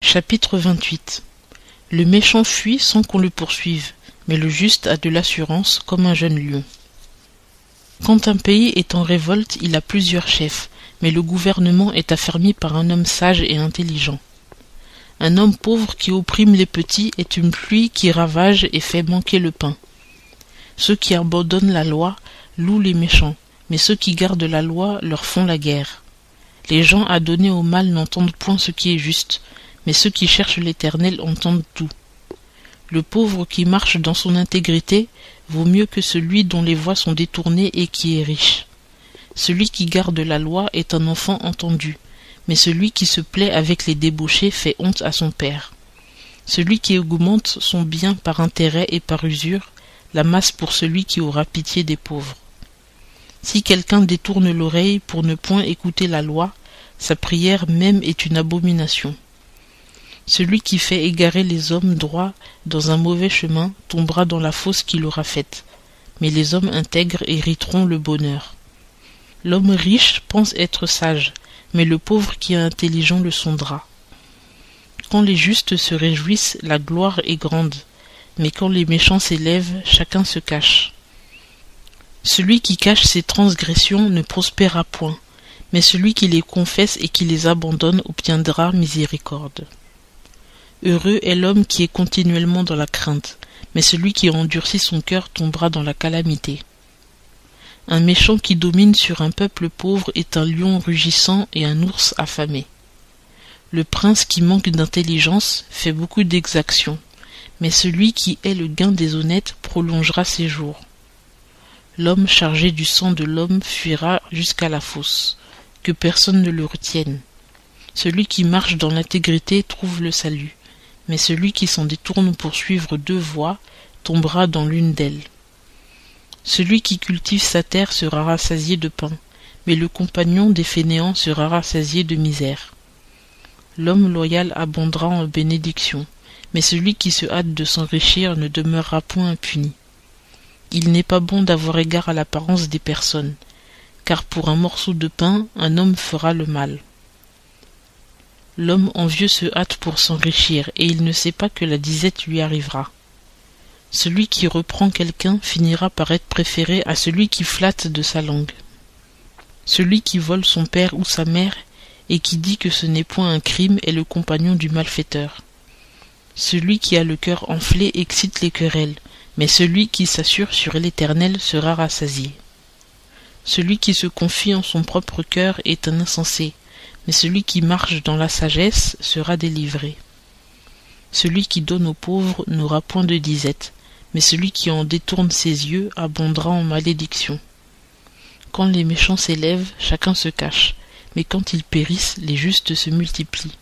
Chapitre 28. Le méchant fuit sans qu'on le poursuive, mais le juste a de l'assurance comme un jeune lion. Quand un pays est en révolte, il a plusieurs chefs, mais le gouvernement est affermi par un homme sage et intelligent. Un homme pauvre qui opprime les petits est une pluie qui ravage et fait manquer le pain. Ceux qui abandonnent la loi louent les méchants, mais ceux qui gardent la loi leur font la guerre. Les gens adonnés au mal n'entendent point ce qui est juste, mais ceux qui cherchent l'Éternel entendent tout. Le pauvre qui marche dans son intégrité vaut mieux que celui dont les voies sont détournées et qui est riche. Celui qui garde la loi est un enfant entendu, mais celui qui se plaît avec les débauchés fait honte à son père. Celui qui augmente son bien par intérêt et par usure l'amasse pour celui qui aura pitié des pauvres. Si quelqu'un détourne l'oreille pour ne point écouter la loi, sa prière même est une abomination. Celui qui fait égarer les hommes droits dans un mauvais chemin tombera dans la fosse qu'il aura faite, mais les hommes intègres hériteront le bonheur. L'homme riche pense être sage, mais le pauvre qui est intelligent le sondera. Quand les justes se réjouissent, la gloire est grande, mais quand les méchants s'élèvent, chacun se cache. Celui qui cache ses transgressions ne prospérera point, mais celui qui les confesse et qui les abandonne obtiendra miséricorde. Heureux est l'homme qui est continuellement dans la crainte, mais celui qui endurcit son cœur tombera dans la calamité. Un méchant qui domine sur un peuple pauvre est un lion rugissant et un ours affamé. Le prince qui manque d'intelligence fait beaucoup d'exactions, mais celui qui hait le gain des honnêtes prolongera ses jours. L'homme chargé du sang de l'homme fuira jusqu'à la fosse, que personne ne le retienne. Celui qui marche dans l'intégrité trouve le salut, mais celui qui s'en détourne pour suivre deux voies tombera dans l'une d'elles. Celui qui cultive sa terre sera rassasié de pain, mais le compagnon des fainéants sera rassasié de misère. L'homme loyal abondera en bénédictions, mais celui qui se hâte de s'enrichir ne demeurera point impuni. Il n'est pas bon d'avoir égard à l'apparence des personnes, car pour un morceau de pain, un homme fera le mal. L'homme envieux se hâte pour s'enrichir, et il ne sait pas que la disette lui arrivera. Celui qui reprend quelqu'un finira par être préféré à celui qui flatte de sa langue. Celui qui vole son père ou sa mère, et qui dit que ce n'est point un crime, est le compagnon du malfaiteur. Celui qui a le cœur enflé excite les querelles, mais celui qui s'assure sur l'Éternel sera rassasié. Celui qui se confie en son propre cœur est un insensé, mais celui qui marche dans la sagesse sera délivré. Celui qui donne aux pauvres n'aura point de disette, mais celui qui en détourne ses yeux abondera en malédiction. Quand les méchants s'élèvent, chacun se cache, mais quand ils périssent, les justes se multiplient.